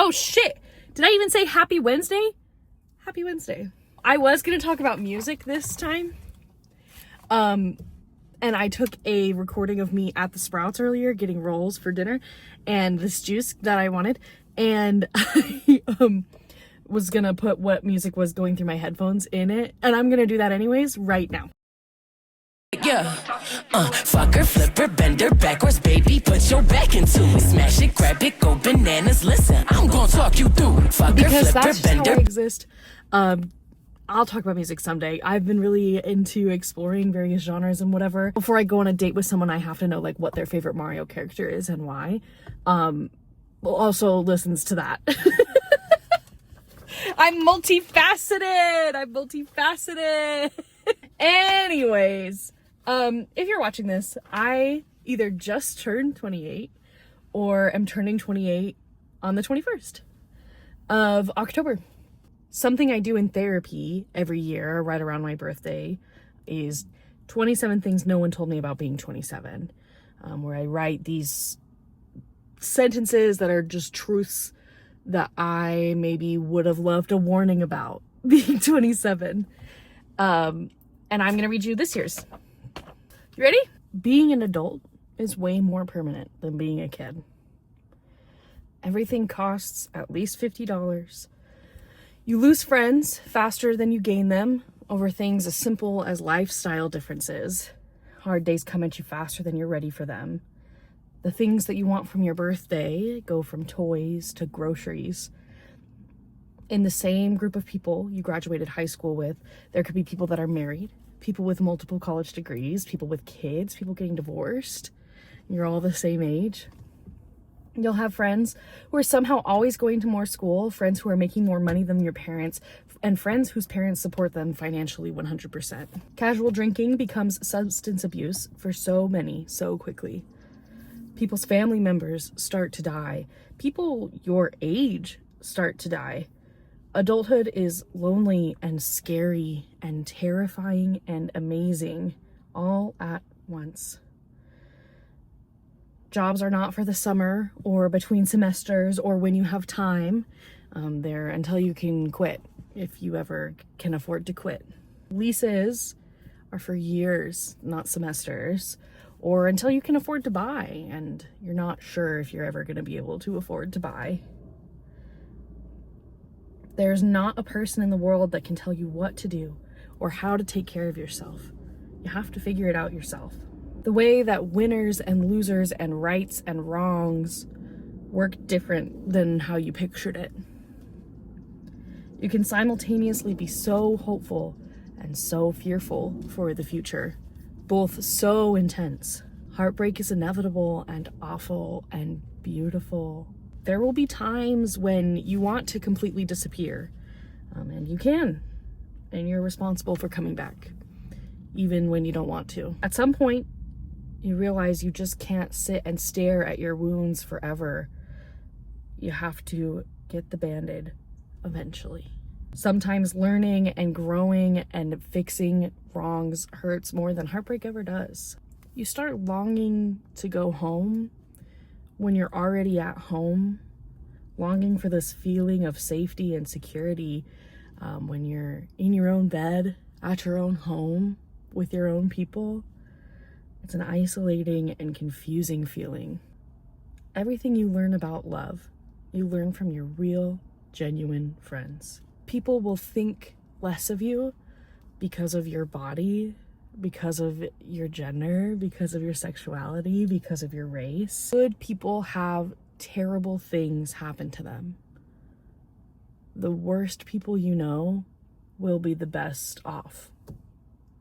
Oh shit! Did I even say happy Wednesday? Happy Wednesday. I was gonna talk about music this time. And I took a recording of me at the Sprouts earlier getting rolls for dinner and this juice that I wanted. And I was gonna put what music was going through my headphones in it. And I'm gonna do that anyways right now. Yeah, fuck her, flip her, bend her backwards, baby, put your back into it. Smash it, grab it, go bananas. Listen, I'm gonna talk you through. Fuck her, Because flip her, that's just bend how her. I exist. I'll talk about music someday. I've been really into exploring various genres and whatever. Before I go on a date with someone, I have to know like what their favorite Mario character is and why. Also listens to that. I'm multifaceted. Anyways, if you're watching this, I either just turned 28 or am turning 28 on the 21st of October. Something I do in therapy every year right around my birthday is 27 things no one told me about being 27, where I write these sentences that are just truths that I maybe would have loved a warning about being 27. And I'm going to read you this year's. You ready? Being an adult is way more permanent than being a kid. Everything costs at least $50. You lose friends faster than you gain them over things as simple as lifestyle differences. Hard days come at you faster than you're ready for them. The things that you want from your birthday go from toys to groceries. In the same group of people you graduated high school with, there could be people that are married, people with multiple college degrees, people with kids, people getting divorced. You're all the same age. You'll have friends who are somehow always going to more school, friends who are making more money than your parents, and friends whose parents support them financially 100%. Casual drinking becomes substance abuse for so many so quickly. People's family members start to die. People your age start to die. Adulthood is lonely and scary and terrifying and amazing all at once. Jobs are not for the summer or between semesters or when you have time. They're until you can quit, if you ever can afford to quit. Leases are for years, not semesters, or until you can afford to buy, and you're not sure if you're ever going to be able to afford to buy. There's not a person in the world that can tell you what to do or how to take care of yourself. You have to figure it out yourself. The way that winners and losers and rights and wrongs work different than how you pictured it. You can simultaneously be so hopeful and so fearful for the future, both so intense. Heartbreak is inevitable and awful and beautiful. There will be times when you want to completely disappear, and you can, and you're responsible for coming back, even when you don't want to. At some point, you realize you just can't sit and stare at your wounds forever. You have to get the Band-Aid eventually. Sometimes learning and growing and fixing wrongs hurts more than heartbreak ever does. You start longing to go home when you're already at home, longing for this feeling of safety and security when you're in your own bed, at your own home, with your own people. It's an isolating and confusing feeling. Everything you learn about love, you learn from your real, genuine friends. People will think less of you because of your body, because of your gender, because of your sexuality, because of your race. Good people have terrible things happen to them. The worst people you know will be the best off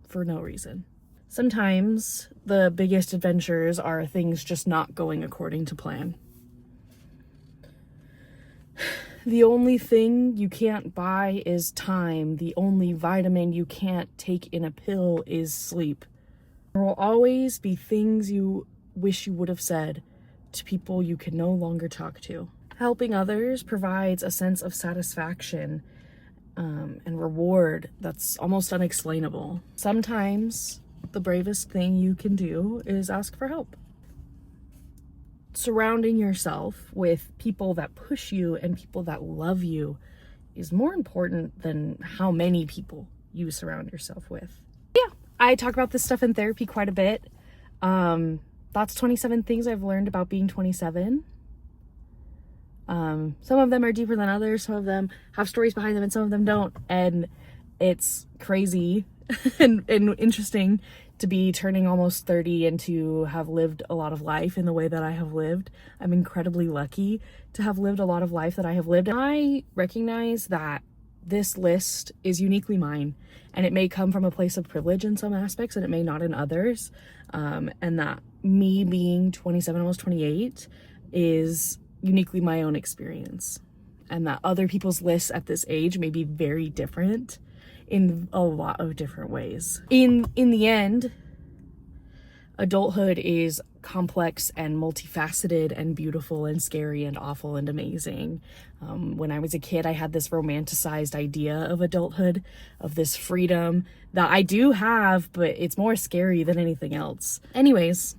for no reason. Sometimes the biggest adventures are things just not going according to plan. The only thing you can't buy is time. The only vitamin you can't take in a pill is sleep. There will always be things you wish you would have said to people you can no longer talk to. Helping others provides a sense of satisfaction and reward that's almost unexplainable. Sometimes the bravest thing you can do is ask for help. surrounding yourself with people that push you and people that love you is more important than how many people you surround yourself with. Yeah, I talk about this stuff in therapy quite a bit. That's 27 things I've learned about being 27. Some of them are deeper than others. Some of them have stories behind them and some of them don't. And it's crazy and interesting to be turning almost 30 and to have lived a lot of life in the way that I have lived. I'm incredibly lucky to have lived a lot of life that I have lived. I recognize that this list is uniquely mine, and it may come from a place of privilege in some aspects and it may not in others. And that me being 27, almost 28 is uniquely my own experience, and that other people's lists at this age may be very different in a lot of different ways. In the end, adulthood is complex and multifaceted and beautiful and scary and awful and amazing. When I was a kid, I had this romanticized idea of adulthood, of this freedom that I do have, but it's more scary than anything else. Anyways,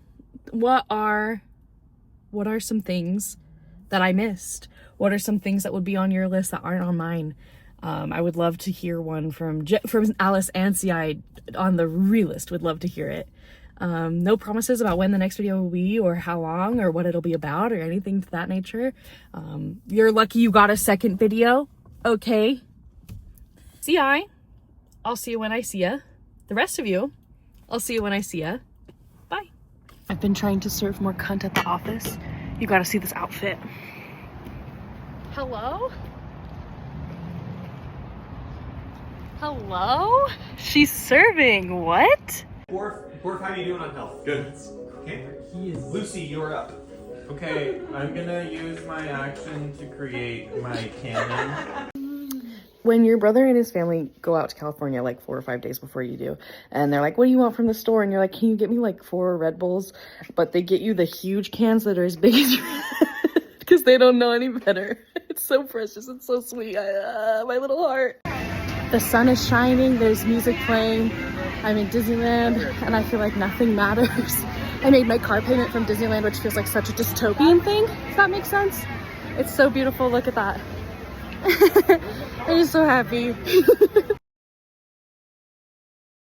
what are some things that I missed? What are some things that would be on your list that aren't on mine? I would love to hear one from Alice Ansi. I on the realist would love to hear it. No promises about when the next video will be or how long or what it'll be about or anything to that nature. You're lucky you got a second video. Okay. I'll see you when I see ya. The rest of you, I'll see you when I see ya. Bye. I've been trying to serve more cunt at the office. You gotta see this outfit. Hello? Hello? She's serving. What? Borf, how you doing on health? Good. Okay. Lucy, you're up. Okay, I'm gonna use my action to create my cannon. When your brother and his family go out to California like 4 or 5 days before you do, and they're like, what do you want from the store? And you're like, can you get me like 4 Red Bulls? But they get you the huge cans that are as big as your head because they don't know any better. It's so precious. It's so sweet. My little heart. The sun is shining. There's music playing. I'm in Disneyland and I feel like nothing matters. I made my car payment from Disneyland, which feels like such a dystopian thing, if that makes sense. It's so beautiful. Look at that. I'm just so happy.